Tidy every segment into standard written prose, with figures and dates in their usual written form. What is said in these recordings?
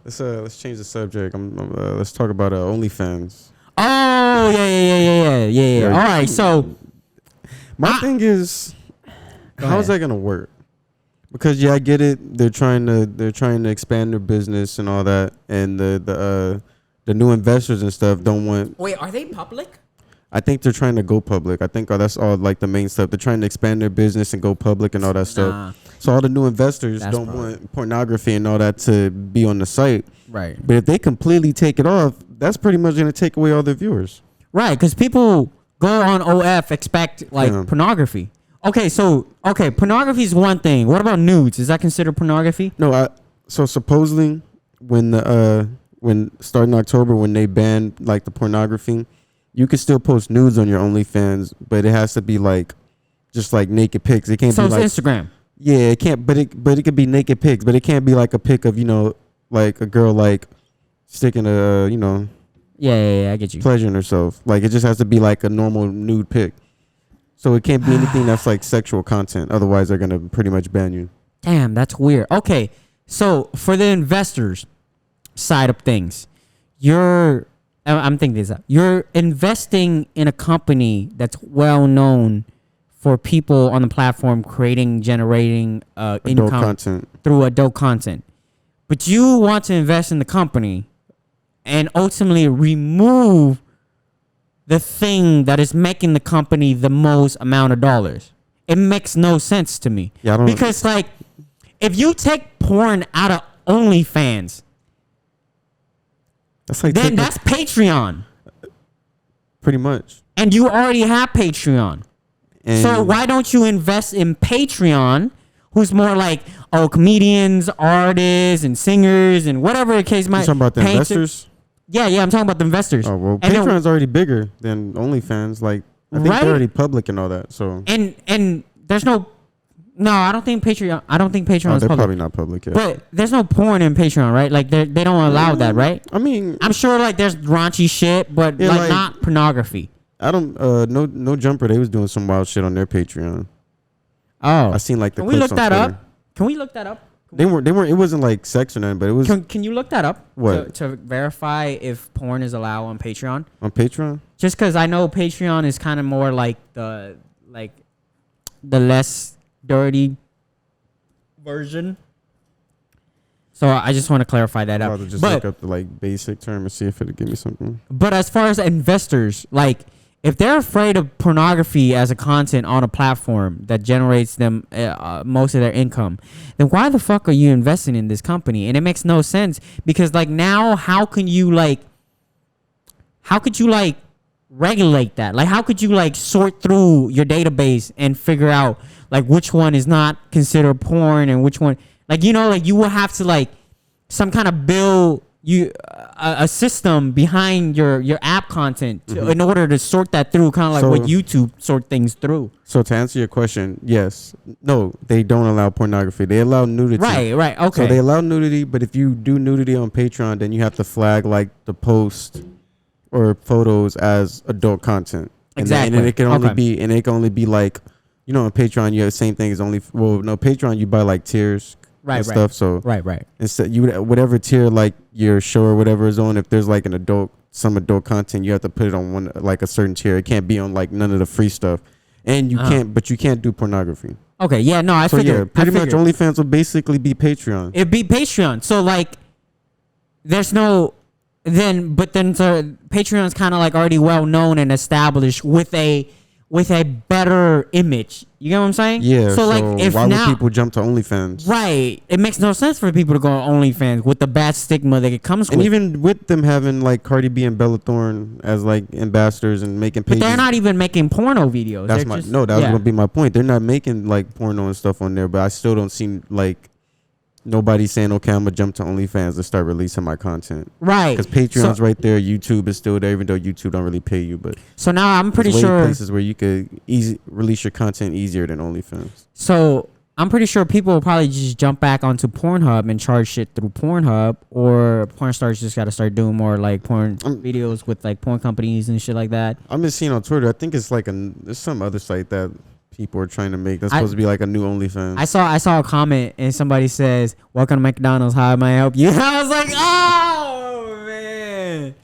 Let's change the subject. Let's talk about Onlyfans. Oh yeah. All right, so my thing is, how's that gonna work? Because I get it. They're trying to expand their business and all that, and the new investors and stuff don't want. Wait, are they public? I think they're trying to go public. I think that's all like the main stuff. They're trying to expand their business and go public and all that stuff. So all the new investors don't want pornography and all that to be on the site. Right. But if they completely take it off, that's pretty much going to take away all their viewers. Right, because people go on OF expect pornography. Okay, pornography is one thing. What about nudes? Is that considered pornography? No, so supposedly when starting October when they banned like the pornography, you can still post nudes on your OnlyFans, but it has to be like just like naked pics. It can't be like Instagram. Yeah, it can't. But it could be naked pics, but it can't be like a pic of like a girl like sticking a Yeah, I get you. pleasuring herself. Like it just has to be like a normal nude pic. So it can't be anything that's like sexual content. Otherwise, they're gonna pretty much ban you. Damn, that's weird. Okay, so for the investors side of things, I'm thinking this out. You're investing in a company that's well known for people on the platform generating income content through adult content. But you want to invest in the company and ultimately remove the thing that is making the company the most amount of dollars. It makes no sense to me. Yeah, because like if you take porn out of OnlyFans, that's Patreon. Pretty much. And you already have Patreon. So why don't you invest in Patreon, who's more like comedians, artists, and singers, and whatever the case might be. You talking about the investors? Yeah, I'm talking about the investors. Oh, well, Patreon's already bigger than OnlyFans. Like, I think they're already public and all that. So And there's no, I don't think Patreon's public. They're probably not public yet. But there's no porn in Patreon, right? Like, they don't allow that, right? I mean, I'm sure, like, there's raunchy shit, but, like, not pornography. I don't, no Jumper, they was doing some wild shit on their Patreon. Oh. I seen, like, the Can we clips look on that Twitter. up? Can we look that up? They weren't, it wasn't, like, sex or nothing, but it was... Can you look that up? What? To verify if porn is allowed on Patreon? On Patreon? Just because I know Patreon is kind of more like the less dirty version. So I just want to clarify that I'd out. rather just look up the, like, basic term and see if it'll give me something. But as far as investors, like, if they're afraid of pornography as a content on a platform that generates them most of their income, then why the fuck are you investing in this company? And it makes no sense because, like, now how could you regulate that? Like, how could you, like, sort through your database and figure out, like, which one is not considered porn and which one, like, you will have to, like, some kind of build a system behind your app content in order to sort that through, kind of like what YouTube sort things through. So to answer your question, yes. No, they don't allow pornography. They allow nudity. Right. Okay. So they allow nudity, but if you do nudity on Patreon, then you have to flag like the post or photos as adult content. Exactly. And it can only be like, on Patreon you have the same thing as Patreon you buy like tiers. Right. Stuff. So right. Instead, whatever tier like your show or whatever is on, if there's like some adult content, you have to put it on one like a certain tier. It can't be on like none of the free stuff, and you can't do pornography. Okay, yeah, no, I figured. Yeah, pretty much OnlyFans will basically be Patreon. It'd be Patreon. So like, there's no so Patreon's kind of like already well known and established with a better image. You get what I'm saying? Yeah. So like, if why now would people jump to OnlyFans? Right. It makes no sense for people to go on OnlyFans with the bad stigma that it comes with. And even with them having like Cardi B and Bella Thorne as like ambassadors and making pages. But they're not even making porno videos. That was gonna be my point. They're not making like porno and stuff on there, but I still don't see like nobody saying, okay, I'm gonna jump to OnlyFans to start releasing my content. Right. Because Patreon's right there, YouTube is still there, even though YouTube don't really pay you. But so now I'm pretty sure places where you could release your content easier than OnlyFans. So I'm pretty sure people will probably just jump back onto Pornhub and charge shit through Pornhub, or porn stars just got to start doing more like porn videos with like porn companies and shit like that. I've been seeing on Twitter. I think it's like there's some other site that people are trying to make. That's supposed to be like a new OnlyFans. I saw a comment and somebody says, "Welcome to McDonald's. How may I help you?" I was like, "Oh man!"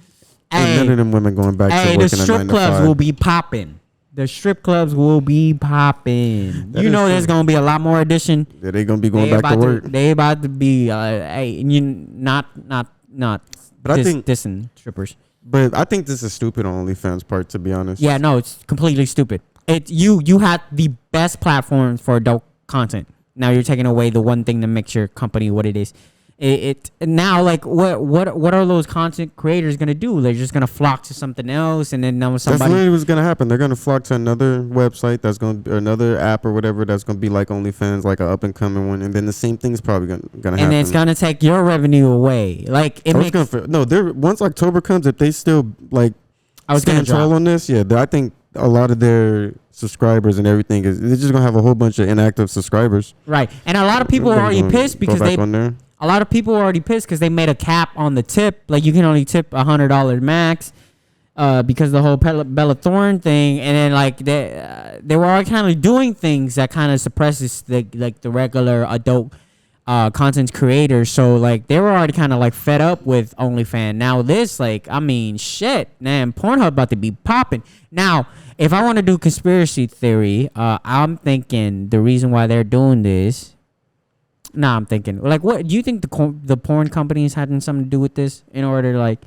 Ain't none of them women going back to working the a 9 strip to clubs 5. will be popping. The strip clubs will be popping. You know, there's gonna be a lot more addition. Yeah, they gonna be going back to work. They about to be. Hey, you not. But I think dissing strippers. But I think this is stupid on OnlyFans part, to be honest. Yeah, no, it's completely stupid. You had the best platforms for adult content. Now you're taking away the one thing that makes your company what it is. Now, like, what are those content creators gonna do? They're just gonna flock to something else, and then somebody. That's literally what's gonna happen. They're gonna flock to another website that's or another app or whatever that's gonna be like OnlyFans, like an up and coming one, and then the same thing's probably gonna happen. And it's gonna take your revenue away. Like once October comes, if they still like stand control on this, yeah, I think a lot of their subscribers and everything they're just gonna have a whole bunch of inactive subscribers. Right, and a lot of people are already pissed because a lot of people are already pissed because they made a cap on the tip. Like, you can only tip $100 max because of the whole Bella Thorne thing. And then, like, they were already kind of doing things that kind of suppresses the regular adult content creators. So, like, they were already kind of, like, fed up with OnlyFans. Now this, like, I mean, shit, man, Pornhub about to be popping. Now, if I want to do conspiracy theory, I'm thinking the reason why they're doing this. Nah, I'm thinking, like, what do you think the porn companies had something to do with this in order to, like,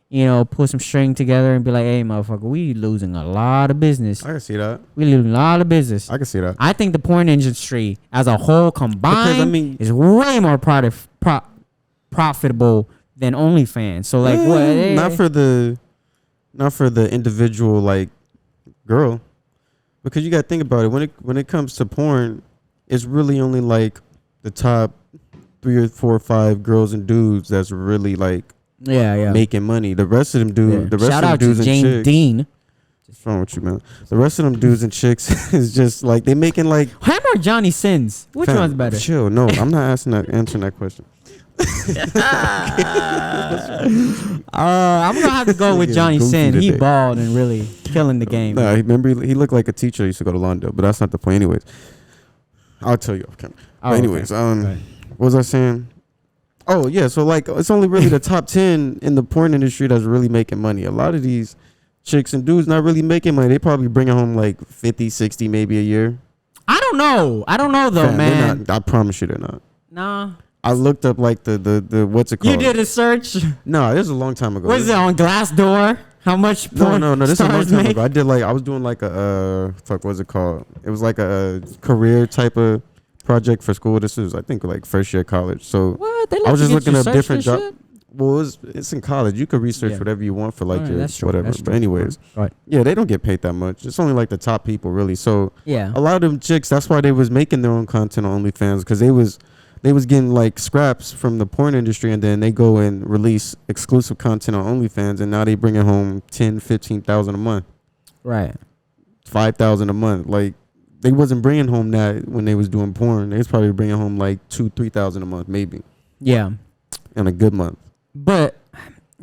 you know, put some string together and be like, hey, motherfucker, we losing a lot of business. I can see that. We losing a lot of business. I can see that. I think the porn industry as a whole combined is way more profitable than OnlyFans. So, like, what? Not for the individual, like, girl, because you got to think about it. When it comes to porn, it's really only like the top 3 or 4 or 5 girls and dudes that's really like making money. The rest of them the rest Shout of them out dudes to and Jane chicks. Dean. What's wrong with you, man? The rest of them dudes and chicks is just like they making like him or Johnny Sins. Which one's better? Chill. No, I'm not answering that question. I'm gonna have to go with Johnny Sins. He bald and really killing the game. Nah, remember he looked like a teacher. He used to go to Lawndale, but that's not the point. Anyways, I'll tell you off camera. Anyways, what was I saying? Oh yeah, so like it's only really the top 10 in the porn industry that's really making money. A lot of these chicks and dudes not really making money. They probably bringing home like 50, 60 maybe a year. I don't know though, man. I promise you they're not. Nah. I looked up like the what's it called? You did a search? No, this was a long time ago. Was it on Glassdoor? How much porn? No. This is a long time ago. I was doing like a what's it called? It was like a career type of project for school. This was, I think, like first year college. So what? I was just looking up different jobs. Well, it's in college. You could research whatever you want for like your whatever. But anyways, yeah, they don't get paid that much. It's only like the top people really. So yeah, a lot of them chicks. That's why they was making their own content on OnlyFans, because they was getting like scraps from the porn industry, and then they go and release exclusive content on OnlyFans, and now they bringing home 10,000-15,000 a month. Right. 5,000 a month. Like, they wasn't bringing home that when they was doing porn. They was probably bringing home like 2,000-3,000 a month, maybe. Yeah. In a good month. But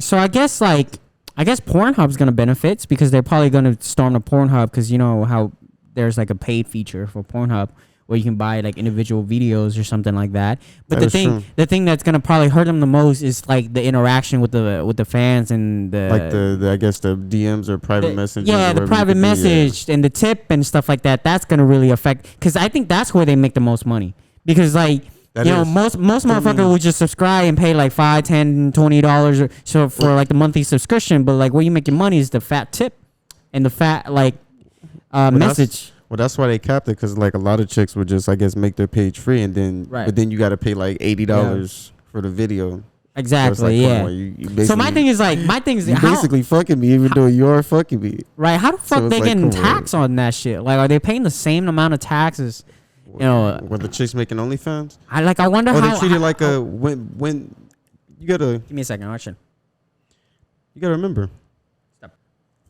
so I guess Pornhub's gonna benefit because they're probably gonna storm the Pornhub, because you know how there's like a paid feature for Pornhub where you can buy like individual videos or something like that. But the thing that's gonna probably hurt them the most is like the interaction with the fans and the like the I guess the DMs or private messages. Yeah, the private message and the tip and stuff like that. That's gonna really affect, because I think that's where they make the most money, because like. Most motherfuckers would just subscribe and pay like $5, $10, $20 or so for like the monthly subscription. But like where you make your money is the fat tip and the fat message. That's why they capped it, because like a lot of chicks would just, I guess, make their page free, and then but then you got to pay like $80 for the video. Exactly. So like, yeah. So my thing is you're basically fucking me, even though you're fucking me. Right? How the fuck they getting tax on that shit? Like, are they paying the same amount of taxes? You know, when the chicks making OnlyFans, I wonder how they treat it like a when you gotta give me a second. Action. You gotta remember. Stop.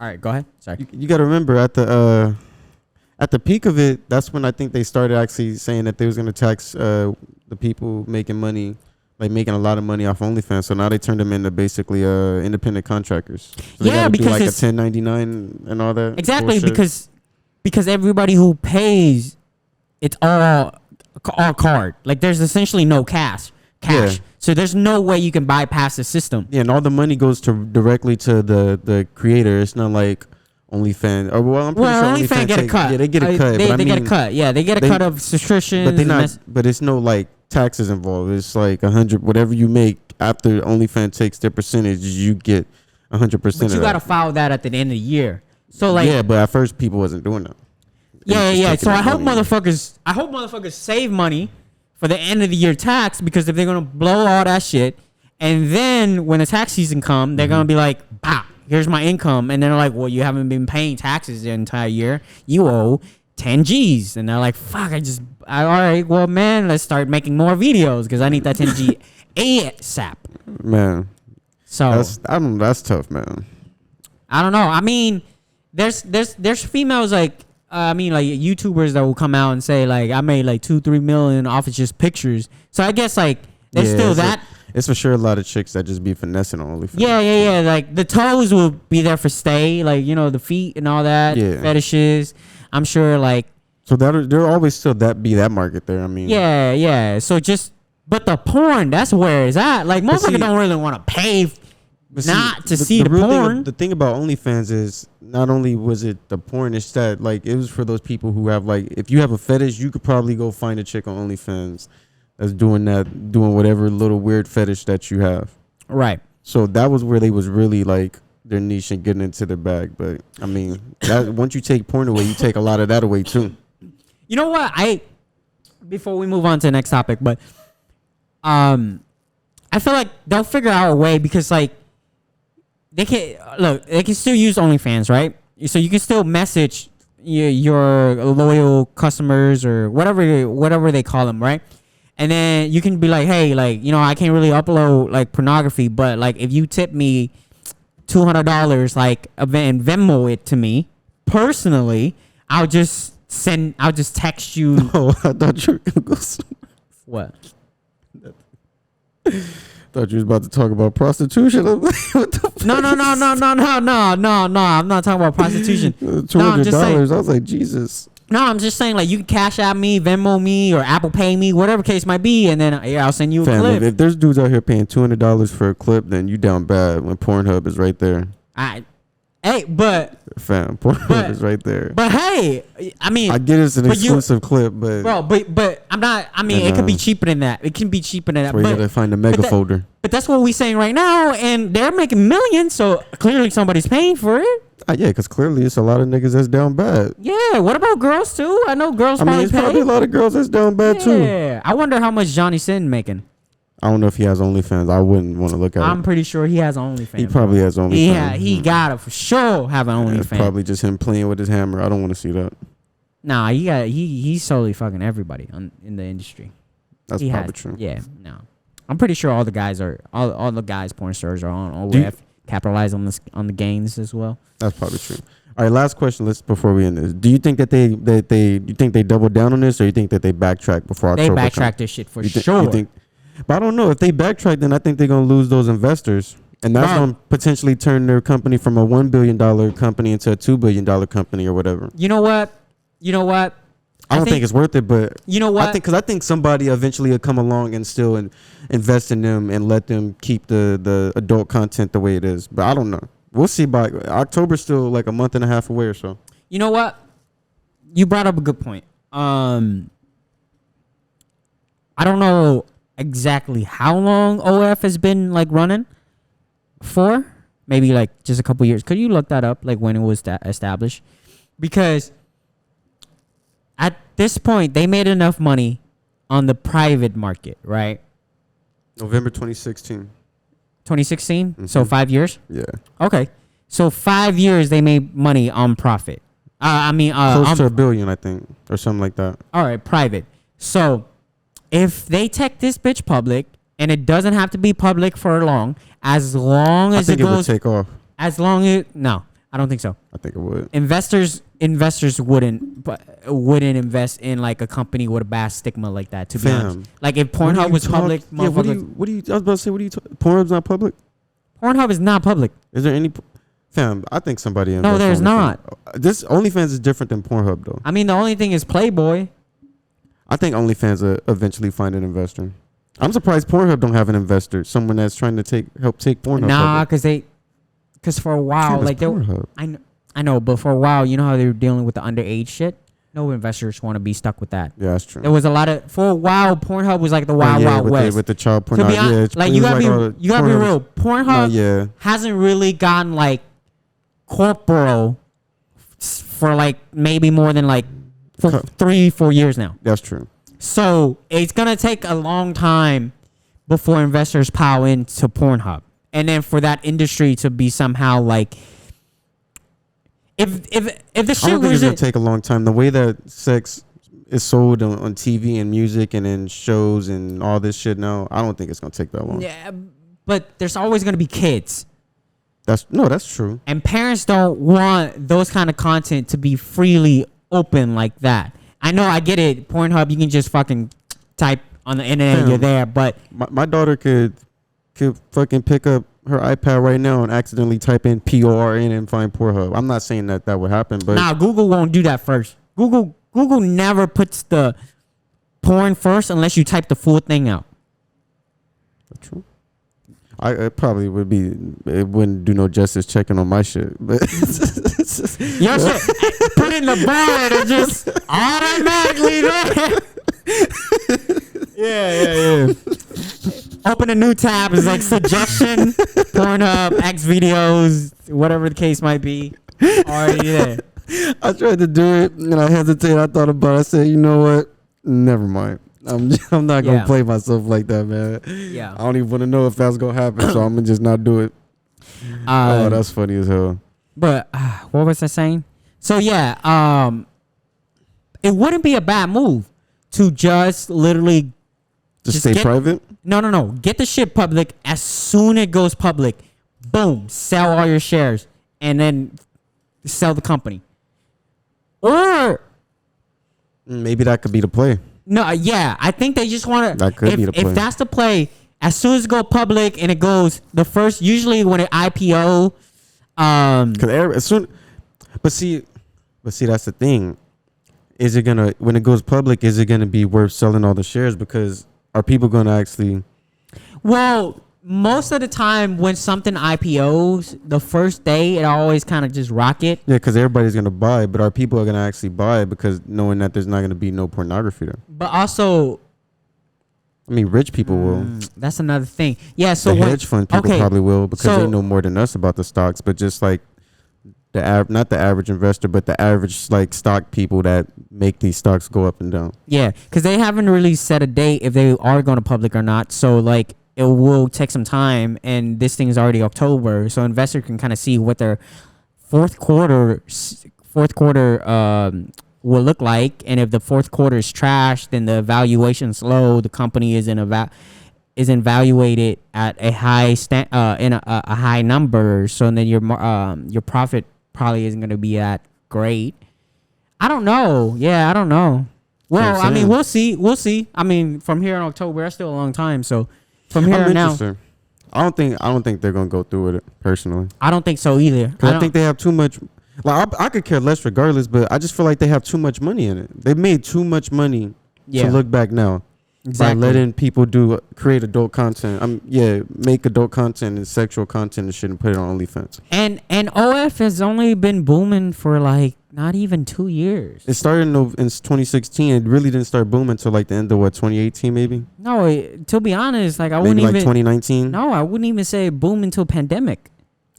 All right, go ahead. Sorry. You gotta remember at the peak of it. That's when I think they started actually saying that they was gonna tax the people making money, like making a lot of money off OnlyFans. So now they turned them into basically independent contractors. So yeah, because do like a 1099 and all that. Exactly, bullshit. because because everybody who pays, it's all card. Like there's essentially no cash. Yeah. So there's no way you can bypass the system. Yeah, and all the money goes directly to the creator. It's not like OnlyFans. Or I'm pretty sure OnlyFans get a cut. Yeah, they get a cut. They get a cut. Yeah, they get a cut of subscriptions. But they not. But it's no like taxes involved. It's like 100. Whatever you make after OnlyFans takes their percentage, you get 100%. But you gotta file that at the end of the year. So like, yeah, but at first people wasn't doing that. Yeah. So I hope motherfuckers save money for the end of the year tax, because if they're gonna blow all that shit, and then when the tax season come, they're gonna be like, "Bah, here's my income," and they're like, "Well, you haven't been paying taxes the entire year. You owe 10 G's," and they're like, "Fuck, all right, well, man, let's start making more videos because I need that 10 G ASAP." Man, so that's tough, man. I don't know. I mean, there's females like. Like YouTubers that will come out and say like I made like 2-3 million off of just pictures. So I guess like there's still that. It's for sure a lot of chicks that just be finessing on OnlyFans. Yeah. Like the toes will be there for stay. Like, you know, the feet and all that. Yeah. Fetishes. I'm sure like. So there always still that market there. I mean. Yeah. So but the porn, that's where it's at. Like motherfuckers don't really want to pay. See the porn. The thing about OnlyFans is not only was it the porn, it's that like it was for those people who have like, if you have a fetish, you could probably go find a chick on OnlyFans that's doing whatever little weird fetish that you have. Right. So that was where they was really like their niche and getting into the bag. But I mean, that once you take porn away, you take a lot of that away too. You know what? Before we move on to the next topic, but I feel like they'll figure out a way, because like they can still use OnlyFans, right? So you can still message your loyal customers or whatever they call them, right? And then you can be like, hey, like, you know, I can't really upload like pornography, but like if you tip me $200, like, and Venmo it to me personally, I'll just text you. Oh, I thought you were gonna go. What? Thought you was about to talk about prostitution. I'm like, what the fuck? No. I'm not talking about prostitution. $200. I was like, Jesus. No, I'm just saying, like, you can Cash App me, Venmo me, or Apple Pay me, whatever case might be, and then I'll send you a clip. If there's dudes out here paying $200 for a clip, then you down bad when Pornhub is right there. Pornhub is right there. But hey, I mean, I get it's an exclusive clip, but bro, but I'm not. I mean, it could be cheaper than that. It can be cheaper than that. Where you gotta find a mega folder. But that's what we saying right now, and they're making millions, so clearly somebody's paying for it. Yeah, because clearly it's a lot of niggas that's down bad. Yeah, what about girls too? I know girls probably pay. Probably a lot of girls that's down bad too. Yeah, I wonder how much Johnny Sin making. I don't know if he has OnlyFans. I wouldn't want to look at it. I'm pretty sure he has OnlyFans. He probably has OnlyFans. Yeah, he gotta for sure have an OnlyFans. It's probably just him playing with his hammer. I don't want to see that. Nah, he's solely fucking everybody in the industry. That's probably true. Yeah, no. I'm pretty sure all the guys porn stars are on OF, capitalize on the gains as well. That's probably true. All right, last question. Before we end this, do you think that they double down on this, or you think that they backtrack before October? They backtrack this shit for sure. You think? But I don't know. If they backtrack, then I think they're gonna lose those investors, and that's gonna potentially turn their company from a $1 billion company into a $2 billion company or whatever. You know what? I don't think it's worth it, but you know what? I think somebody eventually will come along and still invest in them and let them keep the adult content the way it is. But I don't know. We'll see. By October's still like a month and a half away or so. You know what? You brought up a good point. I don't know exactly how long OF has been like running for. Maybe like just a couple years. Could you look that up? Like when it was established? Because at this point, they made enough money on the private market, right? November 2016. 2016? Mm-hmm. So 5 years? Yeah. Okay. So 5 years they made money on profit. Close to $1 billion, I think, or something like that. All right, private. So if they take this bitch public, and it doesn't have to be public for long as it goes. It would take off. No, I don't think so. I think it would. Investors wouldn't invest in like a company with a bad stigma like that. To be honest, like if Pornhub was public, I was about to say, Pornhub's not public. Pornhub is not public. Is there any? Fam, I think somebody No, there's not. This OnlyFans is different than Pornhub, though. I mean, the only thing is Playboy. I think OnlyFans will eventually find an investor. I'm surprised Pornhub don't have an investor. Someone that's trying to help take Pornhub. Nah, because for a while, like I know, but for a while, you know how they were dealing with the underage shit. No investors want to be stuck with that. Yeah, that's true. There was a lot of for a while. Pornhub was like the wild west with the child pornography. To be honest, like you gotta be real. Pornhub hasn't really gotten like corporal for like maybe more than like 3-4 years now. That's true. So it's gonna take a long time before investors pile into Pornhub, and then for that industry to be somehow like, if the shit I don't think it's gonna take a long time. The way that sex is sold on TV and music and in shows and all this shit now, I don't think it's gonna take that long. Yeah, but there's always gonna be kids. That's true. And parents don't want those kind of content to be freely open like that. I know, I get it. Pornhub, you can just fucking type on the internet and you're there. But my daughter could fucking pick up her iPad right now and accidentally type in PORN and find Pornhub. I'm not saying that would happen, but nah, Google won't do that first. Google never puts the porn first unless you type the full thing out. That's true. It probably would be. It wouldn't do no justice checking on my shit. But your shit, put in the bar and just automatically there. Yeah. Open a new tab. It's like suggestion, Pornhub, X videos, whatever the case might be. Already there. I tried to do it and I hesitated. I thought about it. I said, you know what? Never mind. I'm not gonna play myself like that, man. Yeah. I don't even want to know if that's gonna happen, so I'm gonna just not do it. Oh, that's funny as hell. But what was I saying? So yeah, it wouldn't be a bad move to just literally just stay private. No. Get the shit public. As soon as it goes public, boom, sell all your shares and then sell the company. Or maybe that could be the play. No, yeah, I think they just want to. That could be the play. If that's the play, as soon as it go public and it goes the first, usually when it IPO, but see, that's the thing. Is it gonna, when it goes public, is it gonna be worth selling all the shares? Because are people gonna actually? Well, most of the time when something IPOs, the first day it always kind of just rocket. Yeah, because everybody's gonna buy, but are people gonna actually buy because knowing that there's not gonna be no pornography there? But also, I mean, rich people will. That's another thing. Yeah, so the hedge fund people probably will because they know more than us about the stocks. But just like not the average investor, but the average like stock people that make these stocks go up and down. Yeah, because they haven't really set a date if they are going to public or not. So like, it will take some time, and this thing is already October, so investor can kind of see what their fourth quarter will look like. And if the fourth quarter is trash, then the valuation's low. The company isn't valuated at a high in a high number. So then your profit probably isn't going to be that great. I don't know. Yeah, I don't know. Well, I mean, we'll see. I mean, from here in October, that's still a long time. So from here on now, I don't think they're gonna go through with it personally. I don't think so either. I think they have too much. Like I could care less regardless, but I just feel like they have too much money in it. They've made too much money to look back now. Exactly. By letting people create adult content. Make adult content and sexual content and shit and put it on OnlyFans. And OF has only been booming for like not even 2 years. It started in 2016. It really didn't start booming until like the end of 2018 maybe. No, to be honest, like I maybe wouldn't like even 2019. No, I wouldn't even say boom until pandemic.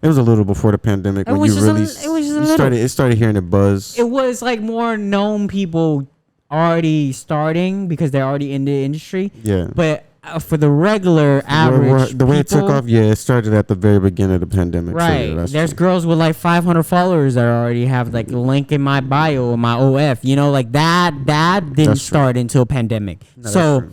It was a little before the pandemic when you really started hearing it buzz. It was like more known people already starting because they're already in the industry. Yeah. But for the regular average the way it took off, it started at the very beginning of the pandemic. Right. So there's girls with like 500 followers that already have like link in my bio or my OF. You know, like that didn't start until pandemic. No, so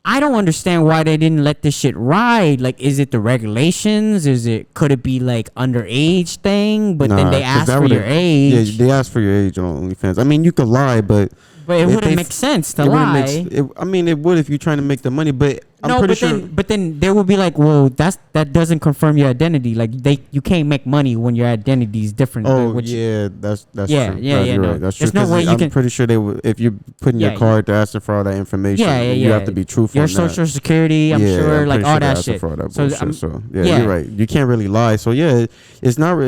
I don't understand why they didn't let this shit ride. Like, is it the regulations? Could it be like underage thing? But then they ask for your age. Yeah, they ask for your age on OnlyFans. I mean, you could lie, but But it if wouldn't they make sense to it wouldn't lie. I mean, it would if you're trying to make the money, but I'm pretty sure. But then there would be like, well, that doesn't confirm your identity. Like you can't make money when your identity is different. Oh yeah, that's yeah, true. yeah, Right, yeah. you're No. right. That's There's true. no way you I'm can. pretty sure they would if you're putting your Yeah, card to asking for all that information. Yeah, yeah, You yeah. have to be truthful. Your on that. social security, I'm Yeah, sure, I'm like pretty all sure they're that asking shit. for all that So bullshit. So yeah, yeah. you're right. You can't really lie. So yeah, it's not.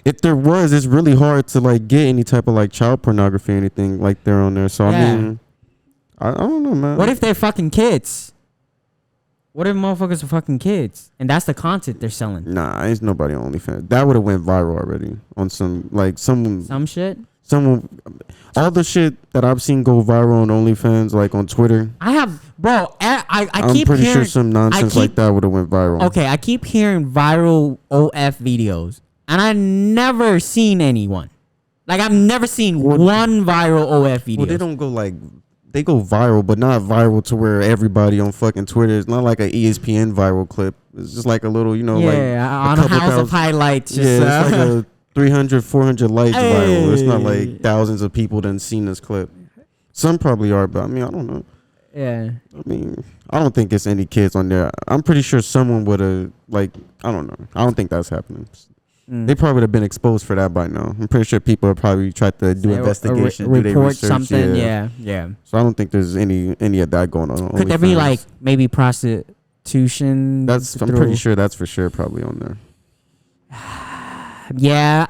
If there was, it's really hard to like get any type of like child pornography or anything like there on there. So Yeah. I mean, I don't know, man. What if they're fucking kids? What if motherfuckers are fucking kids and that's the content they're selling? Nah, ain't nobody on OnlyFans. That would have went viral already on some like some shit. All the shit that I've seen go viral on OnlyFans, like on Twitter. I have, bro. I I'm keep pretty hearing, sure some nonsense like that would have went viral. Okay, I keep hearing viral OF videos, and I never seen anyone. Like I've never seen one viral OF video. Well, they don't go like. They go viral, but not viral to where everybody on fucking Twitter. It's not like an ESPN viral clip. It's just like a little, like on a house of highlights. Just, it's like a 300, 400 likes viral. It's not like Hey. thousands of people done seen this clip. Some probably are, but I mean, I don't know. Yeah. I mean, I don't think it's any kids on there. I'm pretty sure someone would have, I don't know. I don't think that's happening. They probably would have been exposed for that by now. I'm pretty sure people have probably tried to do investigation, do their report research. something. Yeah. So I don't think there's any of that going on. Could there be like maybe prostitution? I'm pretty sure that's for sure probably on there. Yeah,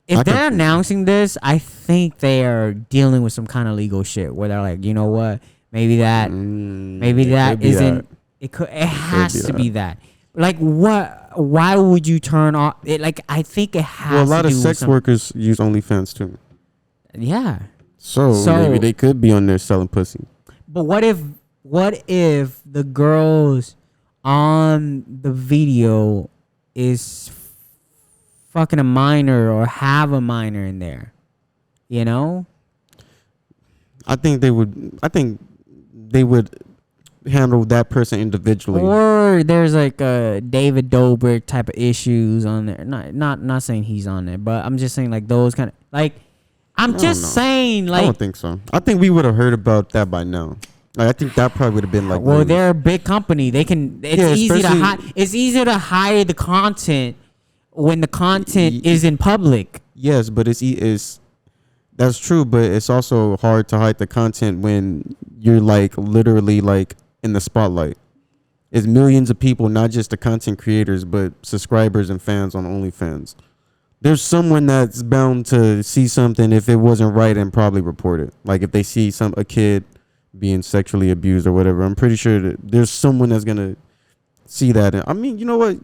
If they're announcing this, I think they are dealing with some kind of legal shit where they're like, you know what? Maybe that isn't. It could. It has to be that. Like what? Why would you turn off? It like I think it has. Well, a lot to of do sex with workers use OnlyFans too. Yeah. So maybe they could be on there selling pussy. But what if the girls on the video is fucking a minor or have a minor in there? You know? I think they would handle that person individually. Or there's like a David Dobrik type of issues on there. Not saying he's on there, but I'm just saying like those kind of like I'm just saying like I don't think so. I think we would have heard about that by now. Like I think that probably would have been like well, they're a big company. They can it's easy to hide the content when the content is in public. Yes, but that's true, but it's also hard to hide the content when you're like literally like in the spotlight. It's millions of people, not just the content creators, but subscribers and fans on OnlyFans. There's someone that's bound to see something if it wasn't right and probably report it. Like if they see a kid being sexually abused or whatever, I'm pretty sure that there's someone that's gonna see that. And I mean, you know what?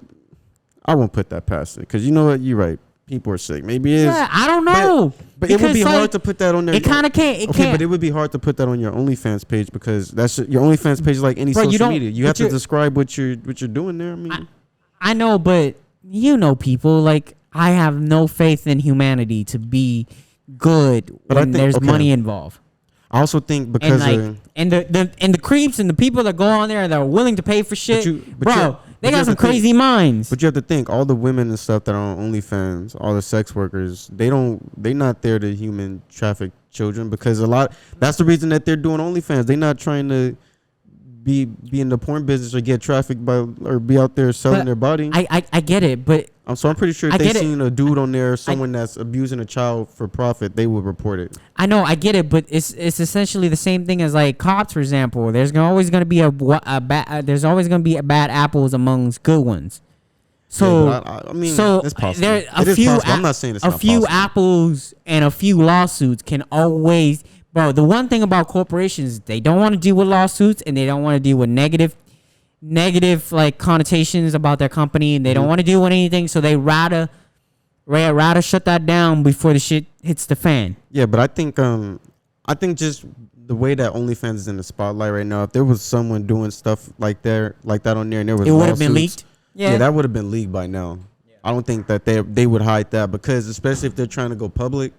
I won't put that past it because you know what? You're right. People are sick. Maybe it is. Yeah, I don't know. But it would be hard to put that on there. It kind of can't. But it would be hard to put that on your OnlyFans page because your OnlyFans page is like any social media. You have to describe what you're doing there. I mean, I know, but you know, people like I have no faith in humanity to be good when there's money involved. I also think because and the creeps and the people that go on there that are willing to pay for shit, they got some crazy minds. But you have to think all the women and stuff that are on OnlyFans, all the sex workers, they're not there to human traffic children because that's the reason that they're doing OnlyFans. They're not trying to be in the porn business or get trafficked or be out there selling their body. I get it, but I'm pretty sure if they seen a dude on there, someone that's abusing a child for profit, they would report it. I know, I get it, but it's essentially the same thing as like cops, for example. There's always going to be there's always going to be bad apples amongst good ones. So I mean, so it's possible. There I'm not saying it's not possible. A few apples and a few lawsuits can always. Bro, the one thing about corporations, they don't want to deal with lawsuits and they don't want to deal with negative like connotations about their company, and they don't want to deal with anything, so they rather shut that down before the shit hits the fan. Yeah, but I think just the way that OnlyFans is in the spotlight right now, if there was someone doing stuff like that on there and there was it would have been leaked. Yeah, that would have been leaked by now. Yeah. I don't think that they would hide that because especially if they're trying to go public,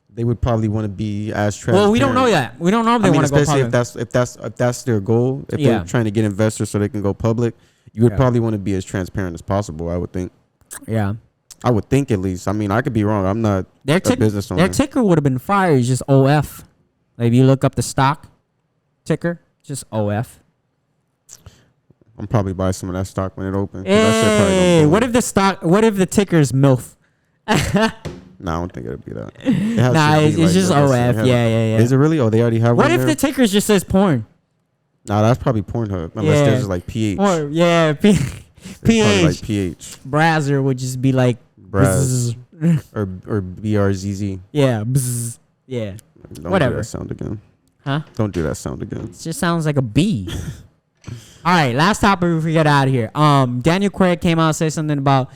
they would probably want to be as transparent. Well, we don't know that. We don't know if they want to go public. Especially if that's their goal. If they're trying to get investors so they can go public, you would probably want to be as transparent as possible, I would think. Yeah. I would think at least. I mean, I could be wrong. I'm not a business owner. Their ticker would have been fired. Just OF. Like if you look up the stock ticker, just OF. I'm probably buy some of that stock when it opens. That shit probably Hey, gonna what if the stock? What if the ticker is MILF? Nah, I don't think it'll be that. It has Nah, to be it's like, just like I OF. said, it has- Yeah. Is it really? Oh, they already have What one if there? the ticker just says porn? Nah, that's probably Pornhub. Unless Yeah. there's just like PH. Or yeah, It's probably PH. like PH. Browser would just be like Braz. bzzz. Or BRZZ. Yeah, bzzz. Yeah. Don't Whatever. do that sound again. Huh? Don't do that sound again. It just sounds like a bee. All right, last topic before we get out of here. Daniel Craig came out and said something about